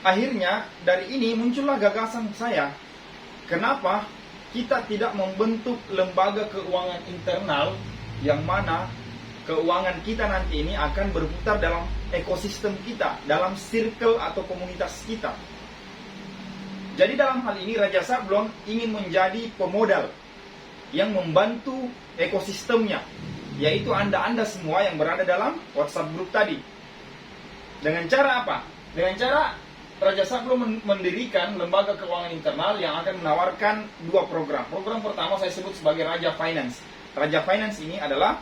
akhirnya dari ini muncullah gagasan saya, kenapa kita tidak membentuk lembaga keuangan internal yang mana keuangan kita nanti ini akan berputar dalam ekosistem kita, dalam circle atau komunitas kita. Jadi dalam hal ini Raja Sablon ingin menjadi pemodal yang membantu ekosistemnya, yaitu Anda semua yang berada dalam WhatsApp group tadi. Dengan cara apa? Dengan cara Raja Sablon mendirikan lembaga keuangan internal yang akan menawarkan dua program. Program pertama saya sebut sebagai Raja Finance. Raja Finance ini adalah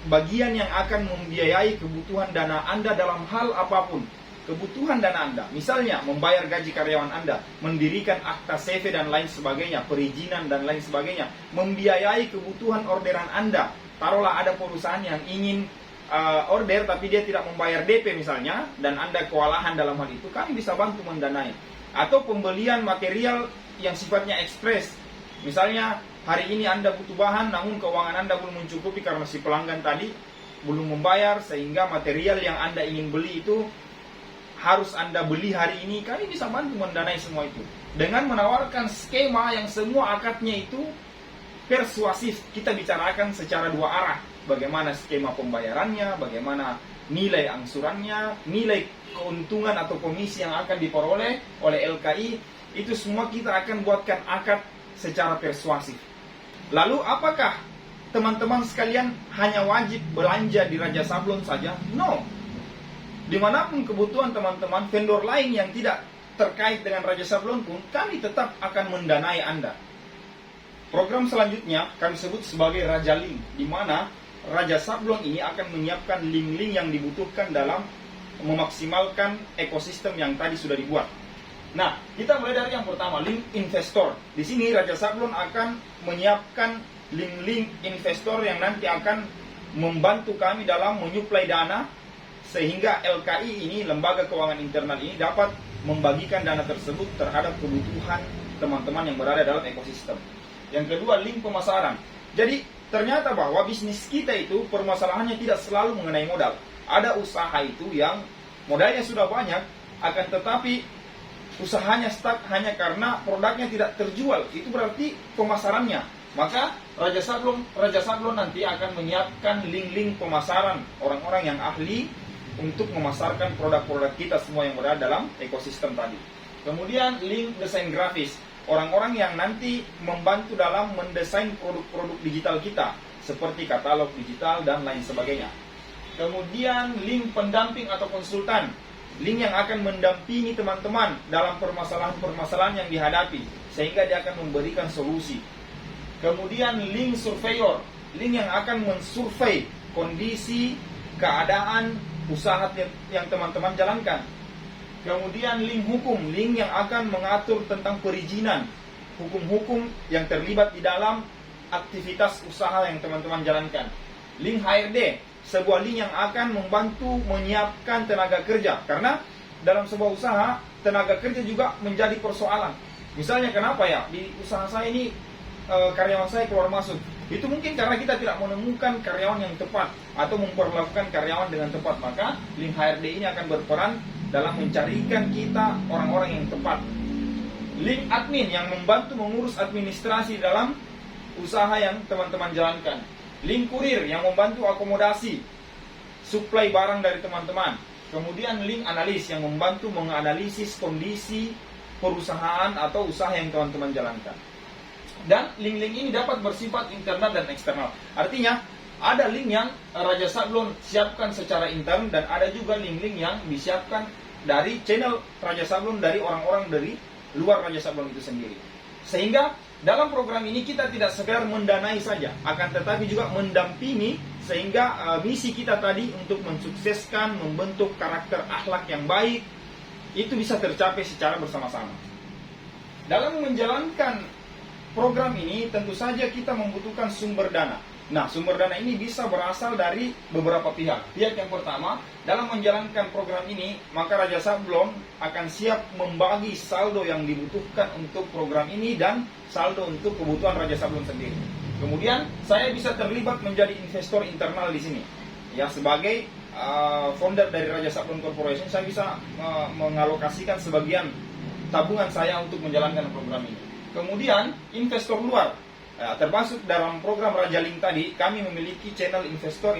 bagian yang akan membiayai kebutuhan dana Anda dalam hal apapun. Kebutuhan dana Anda, misalnya membayar gaji karyawan Anda, mendirikan akta CV dan lain sebagainya, perizinan dan lain sebagainya, membiayai kebutuhan orderan Anda. Taruhlah ada perusahaan yang ingin order tapi dia tidak membayar DP misalnya, dan Anda kewalahan dalam hal itu, kami bisa bantu mendanai. Atau pembelian material yang sifatnya ekspres, misalnya hari ini Anda butuh bahan namun keuangan Anda belum mencukupi karena si pelanggan tadi belum membayar, sehingga material yang Anda ingin beli itu harus Anda beli hari ini, kami bisa bantu mendanai semua itu dengan menawarkan skema yang semua akadnya itu persuasif. Kita bicarakan secara dua arah, bagaimana skema pembayarannya, bagaimana nilai angsurannya, nilai keuntungan atau komisi yang akan diperoleh oleh LKI. Itu semua kita akan buatkan akad secara persuasif. Lalu apakah teman-teman sekalian hanya wajib belanja di Raja Sablon saja? No. Dimanapun kebutuhan teman-teman, vendor lain yang tidak terkait dengan Raja Sablon pun, kami tetap akan mendanai Anda. Program selanjutnya kami sebut sebagai Raja Link, di mana Raja Sablon ini akan menyiapkan link-link yang dibutuhkan dalam memaksimalkan ekosistem yang tadi sudah dibuat. Nah, kita mulai dari yang pertama, link investor. Di sini Raja Sablon akan menyiapkan link-link investor yang nanti akan membantu kami dalam menyuplai dana, sehingga LKI ini, lembaga keuangan internal ini, dapat membagikan dana tersebut terhadap kebutuhan teman-teman yang berada dalam ekosistem. Yang kedua, link pemasaran. Jadi ternyata bahwa bisnis kita itu permasalahannya tidak selalu mengenai modal. Ada usaha itu yang modalnya sudah banyak, akan tetapi usahanya stuck hanya karena produknya tidak terjual. Itu berarti pemasarannya. Maka Raja Sablon nanti akan menyiapkan link-link pemasaran, orang-orang yang ahli untuk memasarkan produk-produk kita semua yang berada dalam ekosistem tadi. Kemudian link desain grafis, orang-orang yang nanti membantu dalam mendesain produk-produk digital kita, seperti katalog digital dan lain sebagainya. Kemudian link pendamping atau konsultan, link yang akan mendampingi teman-teman dalam permasalahan-permasalahan yang dihadapi, sehingga dia akan memberikan solusi. Kemudian link surveyor, link yang akan mensurvei kondisi, keadaan usaha yang teman-teman jalankan. Kemudian link hukum, link yang akan mengatur tentang perizinan, hukum-hukum yang terlibat di dalam aktivitas usaha yang teman-teman jalankan. Link HRD, sebuah link yang akan membantu menyiapkan tenaga kerja, karena dalam sebuah usaha tenaga kerja juga menjadi persoalan. Misalnya kenapa ya di usaha saya ini karyawan saya keluar masuk, itu mungkin karena kita tidak menemukan karyawan yang tepat atau memperlakukan karyawan dengan tepat. Maka link HRD ini akan berperan dalam mencarikan kita orang-orang yang tepat. Link admin yang membantu mengurus administrasi dalam usaha yang teman-teman jalankan. Link kurir yang membantu akomodasi suplai barang dari teman-teman. Kemudian link analis yang membantu menganalisis kondisi perusahaan atau usaha yang teman-teman jalankan. Dan link-link ini dapat bersifat internal dan eksternal. Artinya ada link yang Raja Sablon siapkan secara intern, dan ada juga link-link yang disiapkan dari channel Raja Sablon, dari orang-orang dari luar Raja Sablon itu sendiri. Sehingga dalam program ini kita tidak sekedar mendanai saja, akan tetapi juga mendampingi, sehingga misi kita tadi untuk mensukseskan, membentuk karakter akhlak yang baik, itu bisa tercapai secara bersama-sama. Dalam menjalankan program ini tentu saja kita membutuhkan sumber dana. Nah, sumber dana ini bisa berasal dari beberapa pihak. Pihak yang pertama, dalam menjalankan program ini, maka Raja Sablon akan siap membagi saldo yang dibutuhkan untuk program ini dan saldo untuk kebutuhan Raja Sablon sendiri. Kemudian, saya bisa terlibat menjadi investor internal di sini, ya, sebagai founder dari Raja Sablon Corporation, saya bisa mengalokasikan sebagian tabungan saya untuk menjalankan program ini. Kemudian investor luar, termasuk dalam program Raja Link tadi, kami memiliki channel investor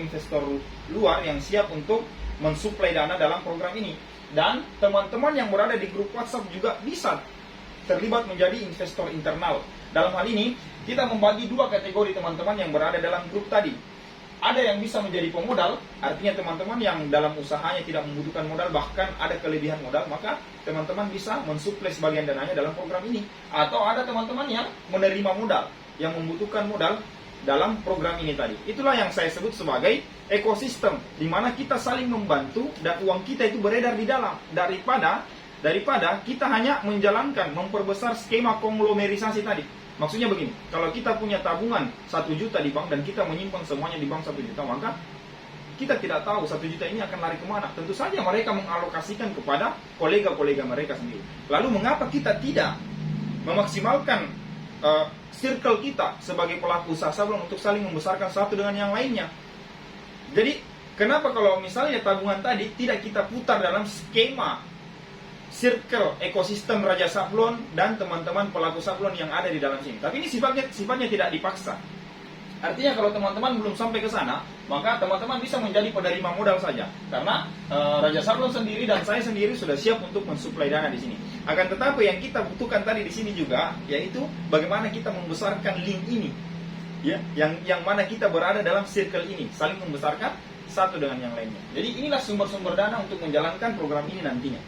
luar yang siap untuk mensuplai dana dalam program ini. Dan teman-teman yang berada di grup WhatsApp juga bisa terlibat menjadi investor internal. Dalam hal ini, kita membagi dua kategori teman-teman yang berada dalam grup tadi. Ada yang bisa menjadi pemodal, artinya teman-teman yang dalam usahanya tidak membutuhkan modal, bahkan ada kelebihan modal, maka teman-teman bisa mensuplai sebagian dananya dalam program ini. Atau ada teman-teman yang menerima modal, yang membutuhkan modal dalam program ini tadi. Itulah yang saya sebut sebagai ekosistem, di mana kita saling membantu dan uang kita itu beredar di dalam, daripada kita hanya menjalankan, memperbesar skema konglomerisasi tadi. Maksudnya begini, kalau kita punya tabungan 1 juta di bank dan kita menyimpan semuanya di bank 1 juta, maka kita tidak tahu 1 juta ini akan lari kemana. Tentu saja mereka mengalokasikan kepada kolega-kolega mereka sendiri. Lalu mengapa kita tidak memaksimalkan circle kita sebagai pelaku usaha sablon untuk saling membesarkan satu dengan yang lainnya? Jadi kenapa kalau misalnya tabungan tadi tidak kita putar dalam skema circle ekosistem Raja Sablon dan teman-teman pelaku sablon yang ada di dalam sini? Tapi ini sifatnya tidak dipaksa. Artinya kalau teman-teman belum sampai ke sana, maka teman-teman bisa menjadi penerima modal saja. Karena Raja Sablon sendiri dan saya sendiri sudah siap untuk mensuplai dana di sini. Akan tetapi yang kita butuhkan tadi di sini juga, yaitu bagaimana kita membesarkan link ini, ya, yang mana kita berada dalam circle ini, saling membesarkan satu dengan yang lainnya. Jadi inilah sumber-sumber dana untuk menjalankan program ini nantinya.